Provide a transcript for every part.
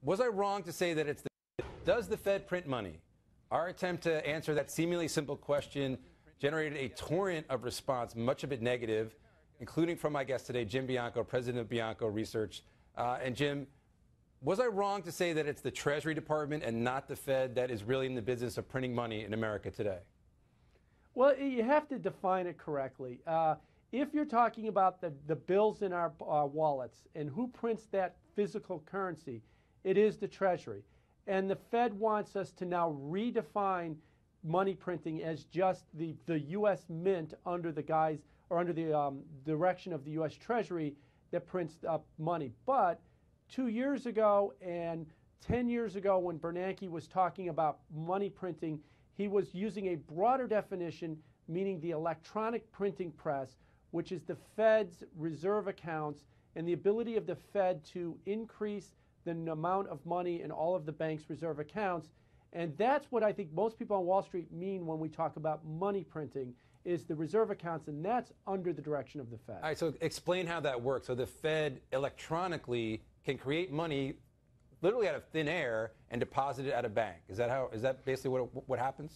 Was I wrong to say that does the Fed print money? Our attempt to answer that seemingly simple question generated a torrent of response, much of it negative, including from my guest today, Jim Bianco, president of Bianco Research. And Jim, was I wrong to say that it's the Treasury Department and not the Fed that is really in the business of printing money in America today? Well, you have to define it correctly. If you're talking about the bills in our wallets and who prints that physical currency, it is the Treasury. And the Fed wants us to now redefine money printing as just the U.S. Mint under the guise or under the direction of the U.S. Treasury that prints up money. But 2 years ago and 10 years ago when Bernanke was talking about money printing, he was using a broader definition, meaning the electronic printing press, which is the Fed's reserve accounts and the ability of the Fed to increase the amount of money in all of the bank's reserve accounts. And that's what I think most people on Wall Street mean when we talk about money printing, is the reserve accounts, and that's under the direction of the Fed. All right, so explain how that works. So the Fed electronically can create money literally out of thin air and deposit it at a bank. Is that basically what happens?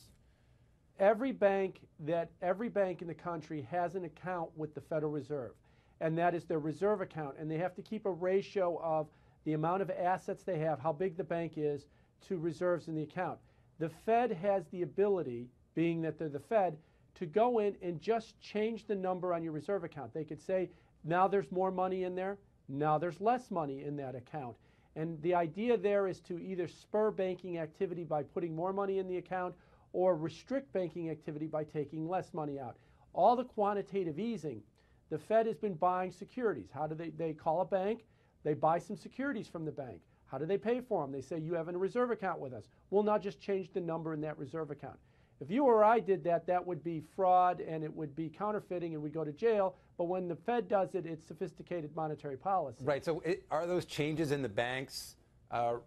Every bank in the country has an account with the Federal Reserve, and that is their reserve account, and they have to keep a ratio of the amount of assets they have, how big the bank is, to reserves in the account. The Fed has the ability, being that they're the Fed, to go in and just change the number on your reserve account. They could say, now there's more money in there, now there's less money in that account. And the idea there is to either spur banking activity by putting more money in the account or restrict banking activity by taking less money out. All the quantitative easing, the Fed has been buying securities. How do they call a bank? They buy some securities from the bank. How do they pay for them? They say, you have a reserve account with us. We'll now just change the number in that reserve account. If you or I did that, that would be fraud and it would be counterfeiting and we'd go to jail. But when the Fed does it, it's sophisticated monetary policy. Right. So are those changes in the bank's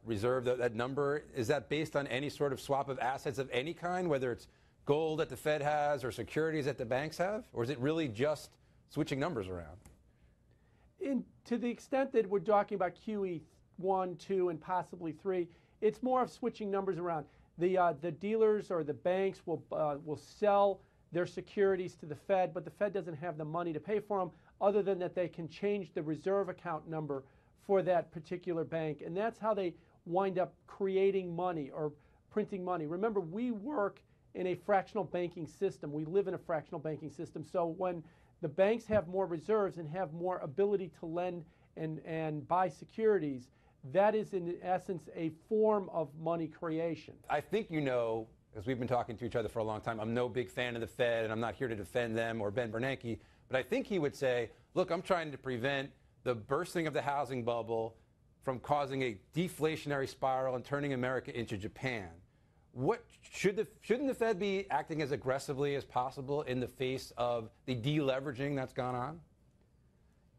reserve, that number, is that based on any sort of swap of assets of any kind, whether it's gold that the Fed has or securities that the banks have? Or is it really just switching numbers around? To the extent that we're talking about QE 1, 2, and possibly 3, it's more of switching numbers around. The dealers or the banks will sell their securities to the Fed, but the Fed doesn't have the money to pay for them, other than that they can change the reserve account number for that particular bank. And that's how they wind up creating money or printing money. Remember, we work in a fractional banking system. We live in a fractional banking system. So when the banks have more reserves and have more ability to lend and buy securities, that is in essence a form of money creation. I think you know, as we've been talking to each other for a long time, I'm no big fan of the Fed, and I'm not here to defend them or Ben Bernanke, but I think he would say, look, I'm trying to prevent the bursting of the housing bubble from causing a deflationary spiral and turning America into Japan. Shouldn't the Fed be acting as aggressively as possible in the face of the deleveraging that's gone on?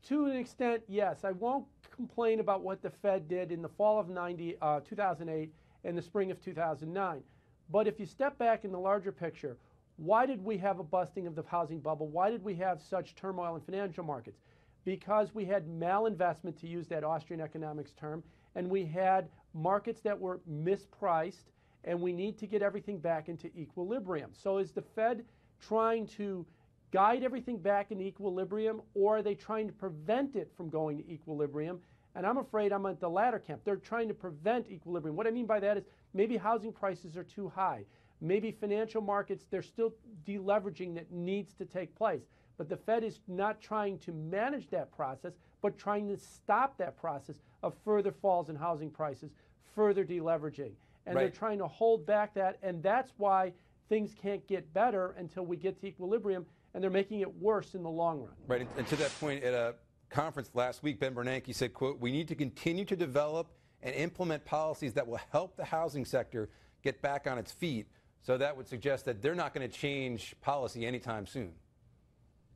To an extent, yes. I won't complain about what the Fed did in the fall of 2008 and the spring of 2009. But if you step back in the larger picture, why did we have a busting of the housing bubble? Why did we have such turmoil in financial markets? Because we had malinvestment, to use that Austrian economics term, and we had markets that were mispriced, and we need to get everything back into equilibrium. So is the Fed trying to guide everything back in equilibrium, or are they trying to prevent it from going to equilibrium? And I'm afraid I'm at the latter camp. They're trying to prevent equilibrium. What I mean by that is maybe housing prices are too high. Maybe financial markets, there's still deleveraging that needs to take place. But the Fed is not trying to manage that process, but trying to stop that process of further falls in housing prices, further deleveraging. And they're trying to hold back that, and that's why things can't get better until we get to equilibrium, and they're making it worse in the long run. Right, and to that point, at a conference last week, Ben Bernanke said, quote, we need to continue to develop and implement policies that will help the housing sector get back on its feet. So that would suggest that they're not going to change policy anytime soon.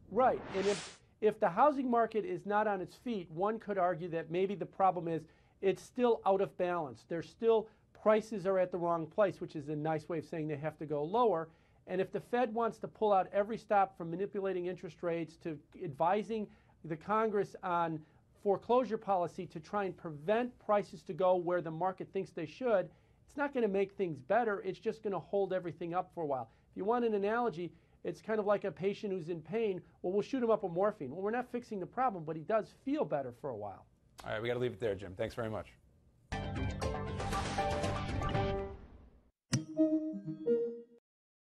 Right, and if the housing market is not on its feet, one could argue that maybe the problem is it's still out of balance. There's still prices are at the wrong place, which is a nice way of saying they have to go lower. And if the Fed wants to pull out every stop from manipulating interest rates to advising the Congress on foreclosure policy to try and prevent prices to go where the market thinks they should, it's not going to make things better. It's just going to hold everything up for a while. If you want an analogy, it's kind of like a patient who's in pain. Well, we'll shoot him up with morphine. Well, we're not fixing the problem, but he does feel better for a while. All right, we got to leave it there, Jim. Thanks very much.